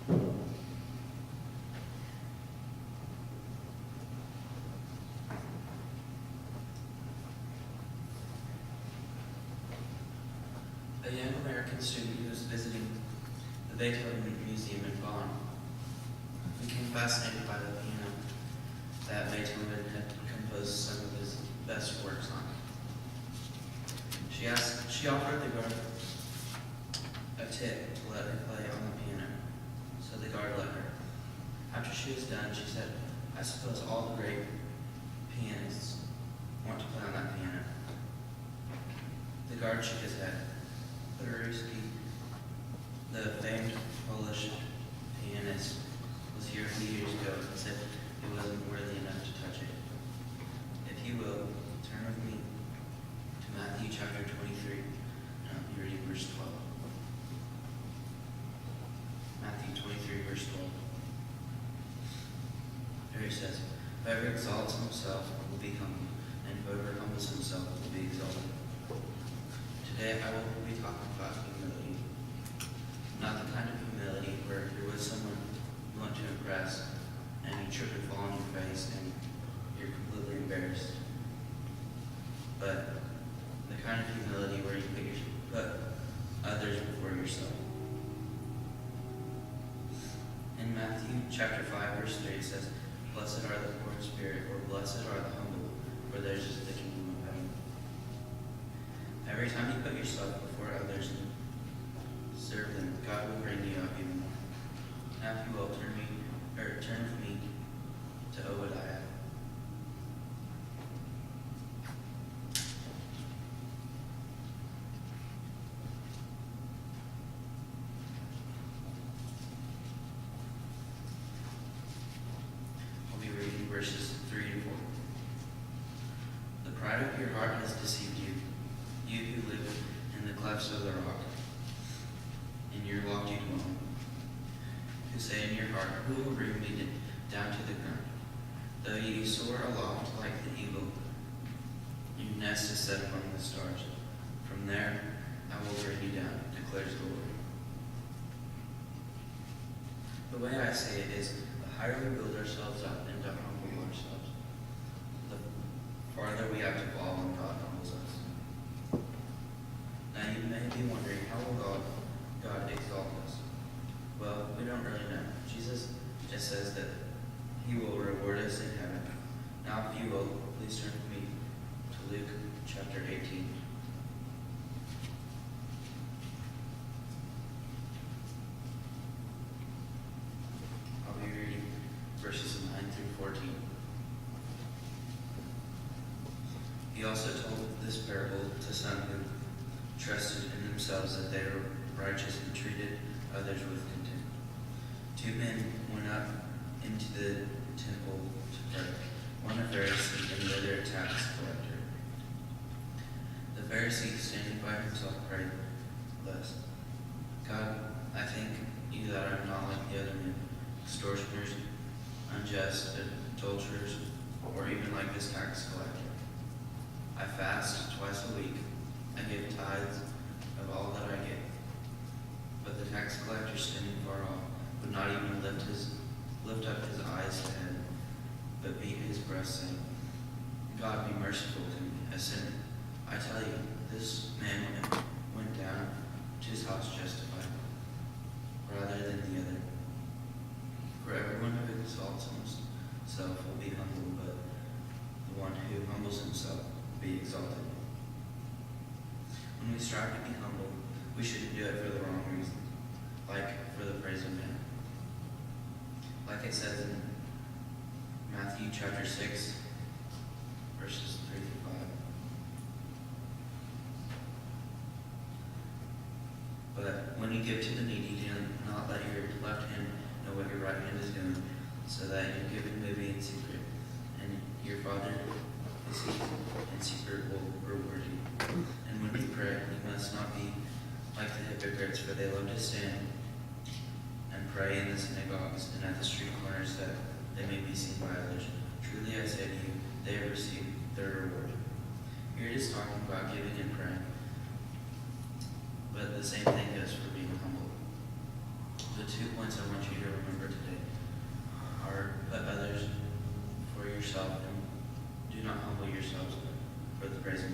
A young American student who was visiting the Beethoven Museum in Bonn became fascinated by the piano that Beethoven had composed some of his best works on. She offered the guard a tip to let her play on the piano, so the guard let her. After she was done, she said, "I suppose all the great pianists want to play on that piano." The guard shook his head. Beruski, the famed Polish pianist, was here a few years ago and said it wasn't worthy enough to touch it. If you will, turn with me to Matthew chapter 23, and I'll be reading verse 12. Matthew 23, verse 12. There it says, "Whoever exalts himself will be humbled, and whoever humbles himself will be exalted." Today I will be talking about humility. Not the kind of humility where you're with someone you want to impress and you trip and fall on your face and you're completely embarrassed. But the kind of humility where you put others before yourself. In Matthew chapter 5, verse 3, it says, "Blessed are the poor in spirit," or "Blessed are the humble, for theirs is the kingdom of heaven." Every time you put yourself before others and serve them, God will bring you up even more. Now, if you will, turn with me to Obadiah. I'll be reading verses 3 and 4. "The pride of your heart has deceived you, you who live in the clefts of the rock, in your lofty dwelling, who say in your heart, who will bring me down to the ground? Though you soar aloft like the eagle, your nest is set among the stars. From there I will bring you down, declares the Lord." The way I say it is, the higher we build ourselves up and to humble ourselves, the farther we have to fall when God humbles us. Now you may be wondering, how will God exalt us? Well, we don't really know. Jesus just says that He will reward us in heaven. Now, if you will, please turn with me to Luke chapter 18. I'll be reading verses 9 through 14. He also told this parable to some who trusted in themselves that they were righteous and treated others with contempt. 2 men went up into the temple to pray, one a Pharisee and the other a tax collector. The Pharisee, standing by himself, prayed thus, "God, I thank you that I am not like the other men, extortioners, unjust, adulterers, or even like this tax collector. I fast twice a week. I give tithes of all that I get." But the tax collector, standing far off, would not even lift up his eyes to heaven, but beat his breast, saying, "God, be merciful to me, a sinner." I tell you, this man went down to his house justified, rather than the other. For everyone who exalts himself will be humbled, but the one who humbles himself will be exalted. When we strive to be humble, we shouldn't do it for the wrong reason, like for the praise of men. Like it says in Matthew chapter 6, verses 3 through 5. "But when you give to the needy, do not let your left hand know what your right hand is doing, so that your giving may be in secret, and your Father who sees in secret will reward you. And when you pray, you must not be like the hypocrites, for they love to stand and pray in the synagogues and at the street corners, that they may be seen by others. Truly I say to you, they have received their reward." Here it is talking about giving and praying, but the same thing goes for being humble. The 2 points I want you to not humble yourselves for the present